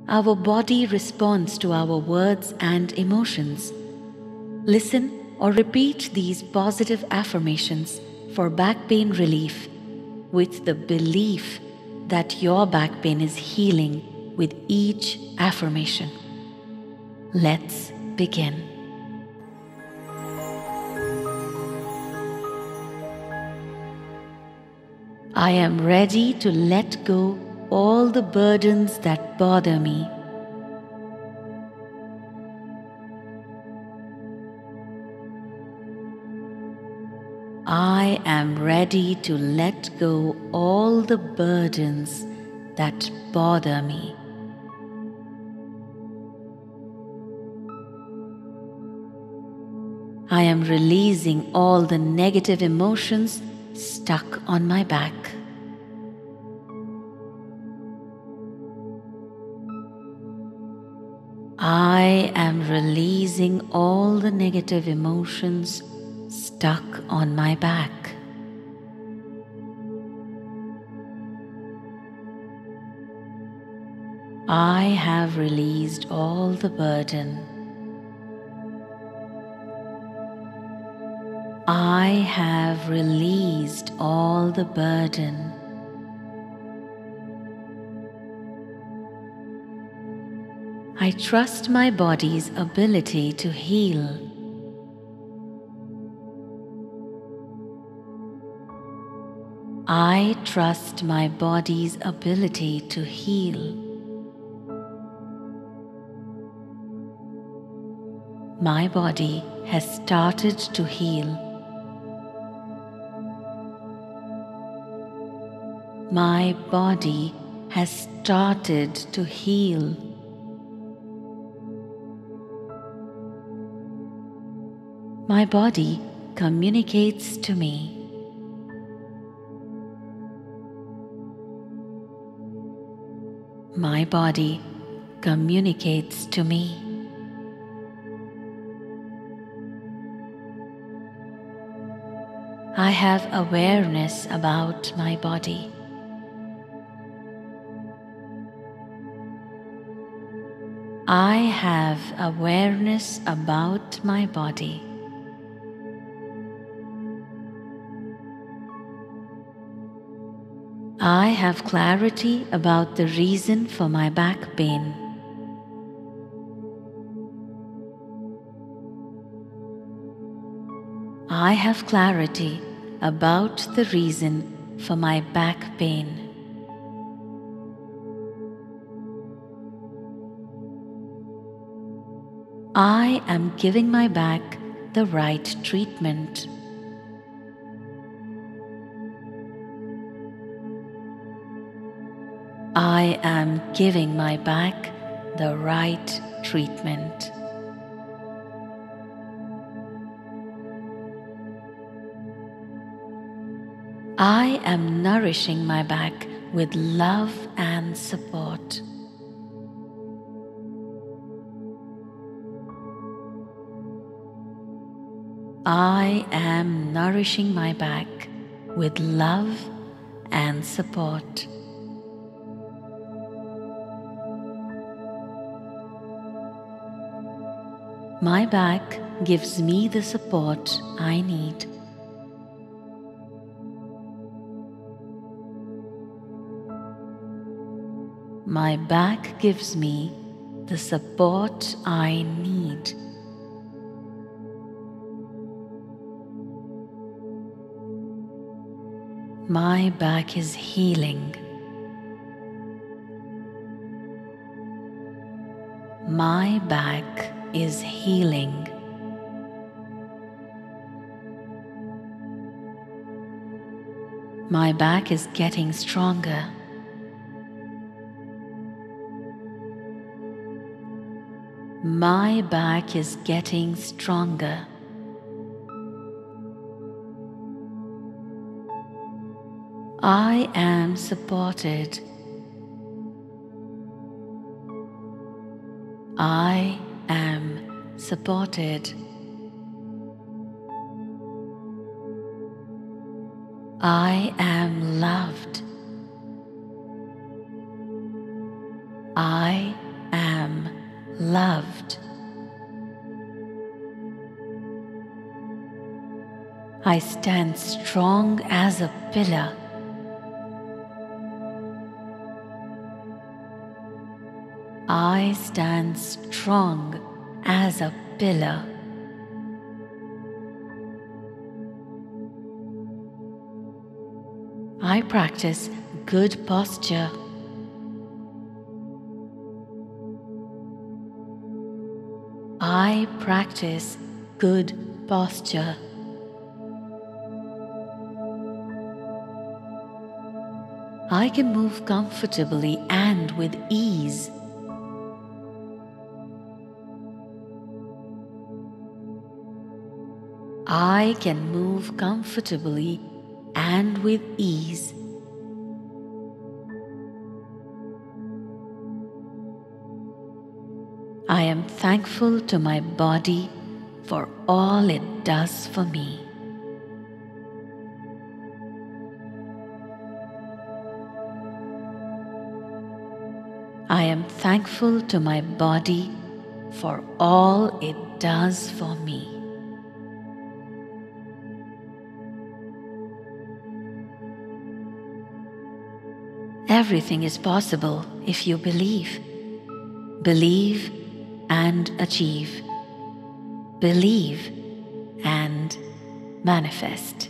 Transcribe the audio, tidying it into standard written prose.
Our body responds to our words and emotions. Listen or repeat these positive affirmations for back pain relief with the belief that your back pain is healing with each affirmation. Let's begin. I am ready to let go all the burdens that bother me. I am ready to let go all the burdens that bother me. I am releasing all the negative emotions stuck on my back. I am releasing all the negative emotions stuck on my back. I have released all the burden. I have released all the burden. I trust my body's ability to heal. I trust my body's ability to heal. My body has started to heal. My body has started to heal. My body communicates to me. My body communicates to me. I have awareness about my body. I have awareness about my body. I have clarity about the reason for my back pain. I have clarity about the reason for my back pain. I am giving my back the right treatment. I am giving my back the right treatment. I am nourishing my back with love and support. I am nourishing my back with love and support. My back gives me the support I need. My back gives me the support I need. My back is healing. My back is healing. My back is getting stronger. My back is getting stronger. I am supported. I am supported. I am loved. I loved. I stand strong as a pillar. I stand strong as a pillar. I practice good posture. I practice good posture. I can move comfortably and with ease. I can move comfortably and with ease. I am thankful to my body for all it does for me. I am thankful to my body for all it does for me. Everything is possible if you believe. Believe and achieve. Believe and manifest.